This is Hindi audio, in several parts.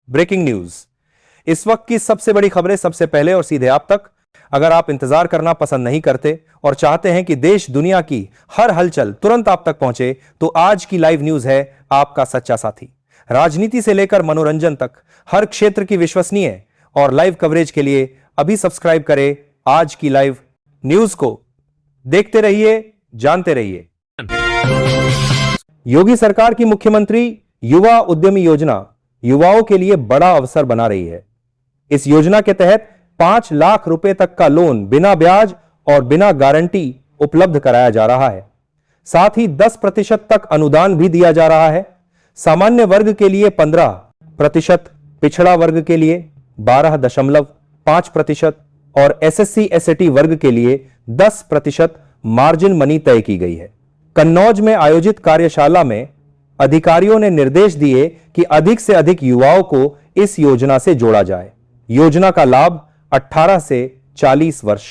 Breaking news. इस वक्त की सबसे बड़ी खबरें सबसे पहले और सीधे आप तक। अगर आप इंतजार करना पसंद नहीं करते और चाहते हैं कि देश दुनिया की हर हलचल तुरंत आप तक पहुंचे, तो आज की लाइव न्यूज है आपका सच्चा साथी। राजनीति से लेकर मनोरंजन तक हर क्षेत्र की विश्वसनीय और लाइव कवरेज के लिए अभी सब्सक्राइब करें आज की लाइव न्यूज को। देखते रहिए, जानते रहिए। योगी सरकार की मुख्यमंत्री युवा उद्यमी योजना युवाओं के लिए बड़ा अवसर बना रही है। इस योजना के तहत 5 लाख रुपए तक का लोन बिना ब्याज और बिना गारंटी उपलब्ध कराया जा रहा है। साथ ही 10% तक अनुदान भी दिया जा रहा है। सामान्य वर्ग के लिए 15%, पिछड़ा वर्ग के लिए 12.5% और एसएससी एसटी वर्ग के लिए 10% मार्जिन मनी तय की गई है। कन्नौज में आयोजित कार्यशाला में अधिकारियों ने निर्देश दिए कि अधिक से अधिक युवाओं को इस योजना से जोड़ा जाए। योजना का लाभ 18 से 40 वर्ष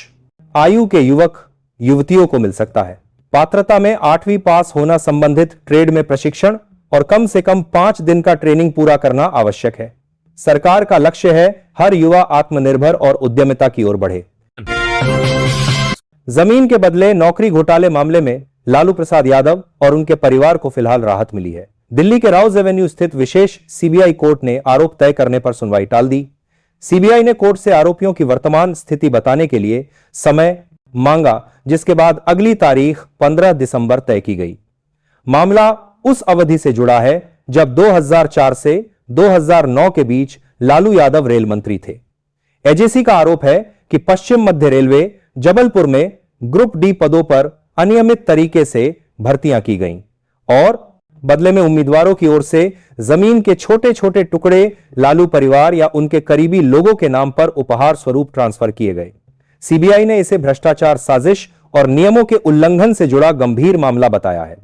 आयु के युवक युवतियों को मिल सकता है। पात्रता में 8वीं पास होना, संबंधित ट्रेड में प्रशिक्षण और कम से कम 5 दिन का ट्रेनिंग पूरा करना आवश्यक है। सरकार का लक्ष्य है हर युवा आत्मनिर्भर और उद्यमिता की ओर बढ़े। जमीन के बदले नौकरी घोटाले मामले में लालू प्रसाद यादव और उनके परिवार को फिलहाल राहत मिली है। दिल्ली के राउज एवेन्यू स्थित विशेष सीबीआई कोर्ट ने आरोप तय करने पर सुनवाई टाल दी। सीबीआई ने कोर्ट से आरोपियों की वर्तमान स्थिति बताने के लिए समय मांगा, जिसके बाद अगली तारीख 15 दिसंबर तय की गई। मामला उस अवधि से जुड़ा है जब 2004 से 2009 के बीच लालू यादव रेल मंत्री थे। एजेसी का आरोप है कि पश्चिम मध्य रेलवे जबलपुर में ग्रुप डी पदों पर अनियमित तरीके से भर्तियां की गईं और बदले में उम्मीदवारों की ओर से जमीन के छोटे छोटे टुकड़े लालू परिवार या उनके करीबी लोगों के नाम पर उपहार स्वरूप ट्रांसफर किए गए। सीबीआई ने इसे भ्रष्टाचार, साजिश और नियमों के उल्लंघन से जुड़ा गंभीर मामला बताया है।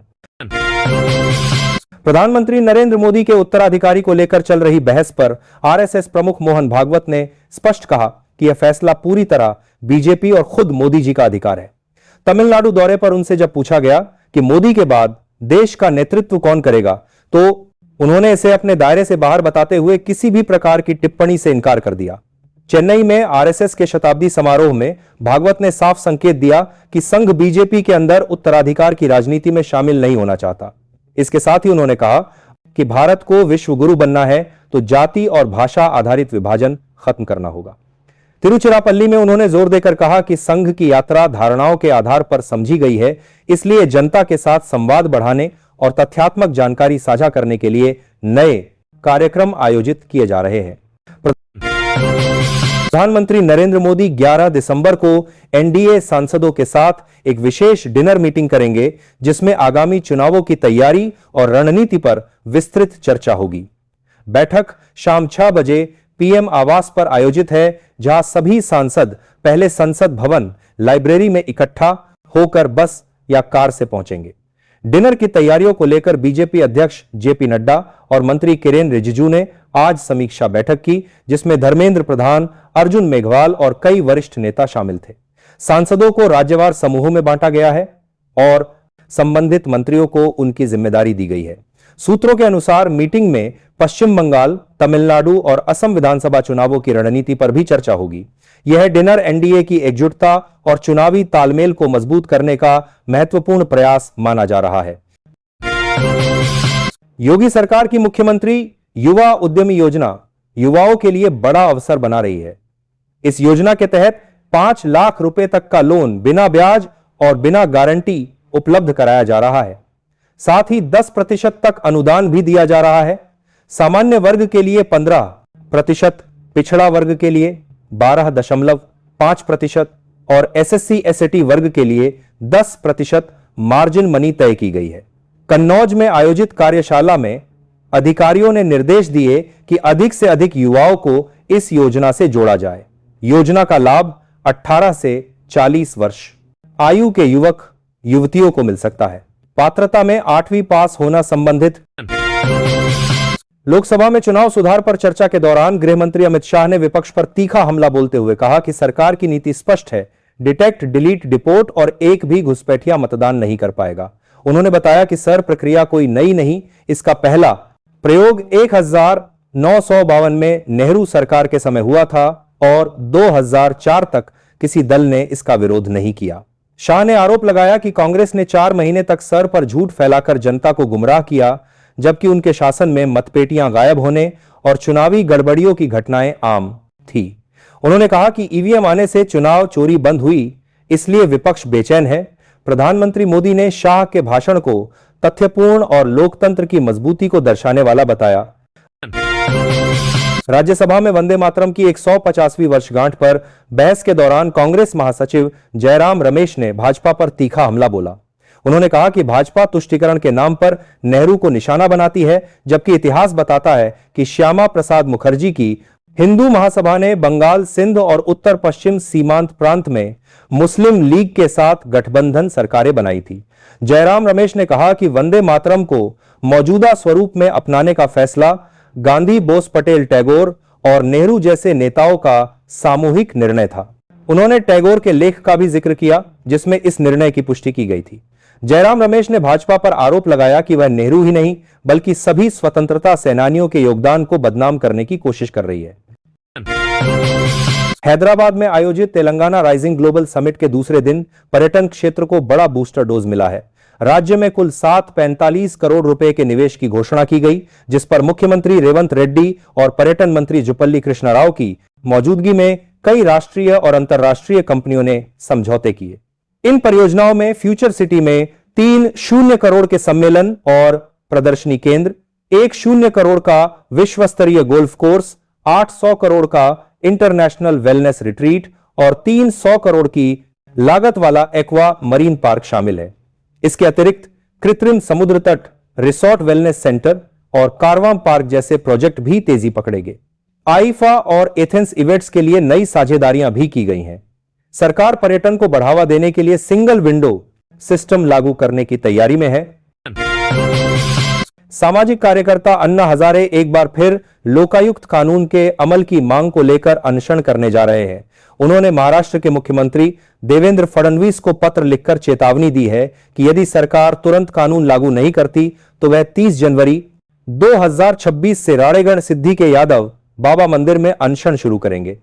प्रधानमंत्री नरेंद्र मोदी के उत्तराधिकारी को लेकर चल रही बहस पर आरएसएस प्रमुख मोहन भागवत ने स्पष्ट कहा कि यह फैसला पूरी तरह बीजेपी और खुद मोदी जी का अधिकार है। तमिलनाडु दौरे पर उनसे जब पूछा गया कि मोदी के बाद देश का नेतृत्व कौन करेगा, तो उन्होंने इसे अपने दायरे से बाहर बताते हुए किसी भी प्रकार की टिप्पणी से इनकार कर दिया। चेन्नई में आरएसएस के शताब्दी समारोह में भागवत ने साफ संकेत दिया कि संघ बीजेपी के अंदर उत्तराधिकार की राजनीति में शामिल नहीं होना चाहता। इसके साथ ही उन्होंने कहा कि भारत को विश्व गुरु बनना है तो जाति और भाषा आधारित विभाजन खत्म करना होगा। तिरुचिरापल्ली में उन्होंने जोर देकर कहा कि संघ की यात्रा धारणाओं के आधार पर समझी गई है, इसलिए जनता के साथ संवाद बढ़ाने और तथ्यात्मक जानकारी साझा करने के लिए नए कार्यक्रम आयोजित किए जा रहे हैं। प्रधानमंत्री नरेंद्र मोदी 11 दिसंबर को एनडीए सांसदों के साथ एक विशेष डिनर मीटिंग करेंगे, जिसमें आगामी चुनावों की तैयारी और रणनीति पर विस्तृत चर्चा होगी। बैठक शाम 6 बजे पीएम आवास पर आयोजित है, जहां सभी सांसद पहले संसद भवन लाइब्रेरी में इकट्ठा होकर बस या कार से पहुंचेंगे। डिनर की तैयारियों को लेकर बीजेपी अध्यक्ष जेपी नड्डा और मंत्री किरेन रिजिजू ने आज समीक्षा बैठक की, जिसमें धर्मेंद्र प्रधान, अर्जुन मेघवाल और कई वरिष्ठ नेता शामिल थे। सांसदों को राज्यवार समूहों में बांटा गया है और संबंधित मंत्रियों को उनकी जिम्मेदारी दी गई है। सूत्रों के अनुसार मीटिंग में पश्चिम बंगाल, तमिलनाडु और असम विधानसभा चुनावों की रणनीति पर भी चर्चा होगी। यह डिनर एनडीए की एकजुटता और चुनावी तालमेल को मजबूत करने का महत्वपूर्ण प्रयास माना जा रहा है। योगी सरकार की मुख्यमंत्री युवा उद्यमी योजना युवाओं के लिए बड़ा अवसर बना रही है। इस योजना के तहत 5 लाख रुपए तक का लोन बिना ब्याज और बिना गारंटी उपलब्ध कराया जा रहा है। साथ ही 10% तक अनुदान भी दिया जा रहा है। सामान्य वर्ग के लिए 15%, पिछड़ा वर्ग के लिए 12.5% और एसएससी एसटी वर्ग के लिए 10% मार्जिन मनी तय की गई है। कन्नौज में आयोजित कार्यशाला में अधिकारियों ने निर्देश दिए कि अधिक से अधिक युवाओं को इस योजना से जोड़ा जाए। योजना का लाभ 18 से 40 वर्ष आयु के युवक युवतियों को मिल सकता है। पात्रता में 8वीं पास होना, संबंधित। लोकसभा में चुनाव सुधार पर चर्चा के दौरान गृह मंत्री अमित शाह ने विपक्ष पर तीखा हमला बोलते हुए कहा कि सरकार की नीति स्पष्ट है, डिटेक्ट, डिलीट, डिपोर्ट और एक भी घुसपैठिया मतदान नहीं कर पाएगा। उन्होंने बताया कि सर प्रक्रिया कोई नई नहीं, इसका पहला प्रयोग 952 में नेहरू सरकार के समय हुआ था और 2004 तक किसी दल ने इसका विरोध नहीं किया। शाह ने आरोप लगाया कि कांग्रेस ने 4 महीने तक सर पर झूठ फैलाकर जनता को गुमराह किया, जबकि उनके शासन में मतपेटियां गायब होने और चुनावी गड़बड़ियों की घटनाएं आम थी। उन्होंने कहा कि ईवीएम आने से चुनाव चोरी बंद हुई, इसलिए विपक्ष बेचैन है। प्रधानमंत्री मोदी ने शाह के भाषण को तथ्यपूर्ण और लोकतंत्र की मजबूती को दर्शाने वाला बताया। राज्यसभा में वंदे मातरम की 150वीं वर्षगांठ पर बहस के दौरान कांग्रेस महासचिव जयराम रमेश ने भाजपा पर तीखा हमला बोला। उन्होंने कहा कि भाजपा तुष्टीकरण के नाम पर नेहरू को निशाना बनाती है, जबकि इतिहास बताता है कि श्यामा प्रसाद मुखर्जी की हिंदू महासभा ने बंगाल, सिंध और उत्तर पश्चिम सीमांत प्रांत में मुस्लिम लीग के साथ गठबंधन सरकारें बनाई थी। जयराम रमेश ने कहा कि वंदे मातरम को मौजूदा स्वरूप में अपनाने का फैसला गांधी, बोस, पटेल, टैगोर और नेहरू जैसे नेताओं का सामूहिक निर्णय था। उन्होंने टैगोर के लेख का भी जिक्र किया, जिसमें इस निर्णय की पुष्टि की गई थी। जयराम रमेश ने भाजपा पर आरोप लगाया कि वह नेहरू ही नहीं, बल्कि सभी स्वतंत्रता सेनानियों के योगदान को बदनाम करने की कोशिश कर रही है। हैदराबाद में आयोजित तेलंगाना राइजिंग ग्लोबल समिट के दूसरे दिन पर्यटन क्षेत्र को बड़ा बूस्टर डोज मिला है। राज्य में कुल 745 करोड़ रुपए के निवेश की घोषणा की गई, जिस पर मुख्यमंत्री रेवंत रेड्डी और पर्यटन मंत्री जुपल्ली कृष्णा राव की मौजूदगी में कई राष्ट्रीय और अंतर्राष्ट्रीय कंपनियों ने समझौते किए। इन परियोजनाओं में फ्यूचर सिटी में 3 करोड़ के सम्मेलन और प्रदर्शनी केंद्र, 1 करोड़ का विश्व स्तरीय गोल्फ कोर्स, 800 करोड़ का इंटरनेशनल वेलनेस रिट्रीट और 300 करोड़ की लागत वाला एक्वा मरीन पार्क शामिल है। इसके अतिरिक्त कृत्रिम समुद्र तट, रिसोर्ट वेलनेस सेंटर और कारवां पार्क जैसे प्रोजेक्ट भी तेजी पकड़ेंगे। आईफा और एथेंस इवेंट्स के लिए नई साझेदारियां भी की गई हैं। सरकार पर्यटन को बढ़ावा देने के लिए सिंगल विंडो सिस्टम लागू करने की तैयारी में है। सामाजिक कार्यकर्ता अन्ना हजारे एक बार फिर लोकायुक्त कानून के अमल की मांग को लेकर अनशन करने जा रहे हैं। उन्होंने महाराष्ट्र के मुख्यमंत्री देवेंद्र फडणवीस को पत्र लिखकर चेतावनी दी है कि यदि सरकार तुरंत कानून लागू नहीं करती तो वह 30 जनवरी 2026 से राणेगढ़ सिद्धि के यादव बाबा मंदिर में अनशन शुरू करेंगे।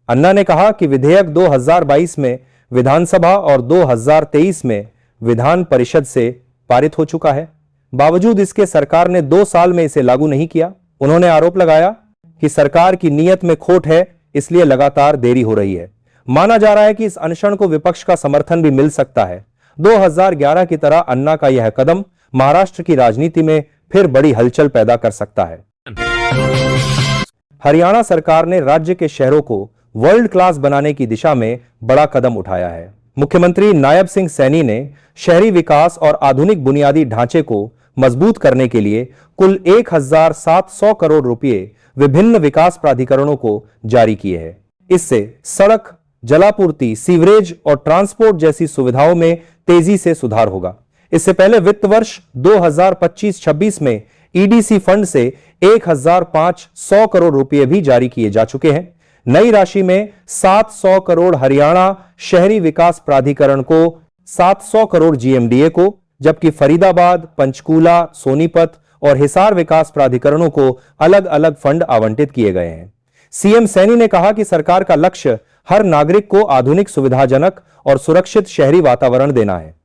अन्ना ने कहा कि विधेयक 2022 में विधानसभा और 2023 में विधान परिषद से पारित हो चुका है। बावजूद इसके सरकार ने 2 साल में इसे लागू नहीं किया। उन्होंने आरोप लगाया कि सरकार की नीयत में खोट है, इसलिए लगातार देरी हो रही है। माना जा रहा है कि इस अनशन को विपक्ष का समर्थन भी मिल सकता है। 2011 की तरह अन्ना का यह कदम महाराष्ट्र की राजनीति में फिर बड़ी हलचल पैदा कर सकता है। हरियाणा सरकार ने राज्य के शहरों को वर्ल्ड क्लास बनाने की दिशा में बड़ा कदम उठाया है। मुख्यमंत्री नायब सिंह सैनी ने शहरी विकास और आधुनिक बुनियादी ढांचे को मजबूत करने के लिए कुल 1700 करोड़ रुपए विभिन्न विकास प्राधिकरणों को जारी किए हैं। इससे सड़क, जलापूर्ति, सीवरेज और ट्रांसपोर्ट जैसी सुविधाओं में तेजी से सुधार होगा। इससे पहले वित्त वर्ष 2025-26 में ईडीसी फंड से 1500 करोड़ रुपए भी जारी किए जा चुके हैं। नई राशि में 700 करोड़ हरियाणा शहरी विकास प्राधिकरण को, 700 करोड़ जीएमडीए को, जबकि फरीदाबाद, पंचकूला, सोनीपत और हिसार विकास प्राधिकरणों को अलग अलग फंड आवंटित किए गए हैं। सीएम सैनी ने कहा कि सरकार का लक्ष्य हर नागरिक को आधुनिक, सुविधाजनक और सुरक्षित शहरी वातावरण देना है।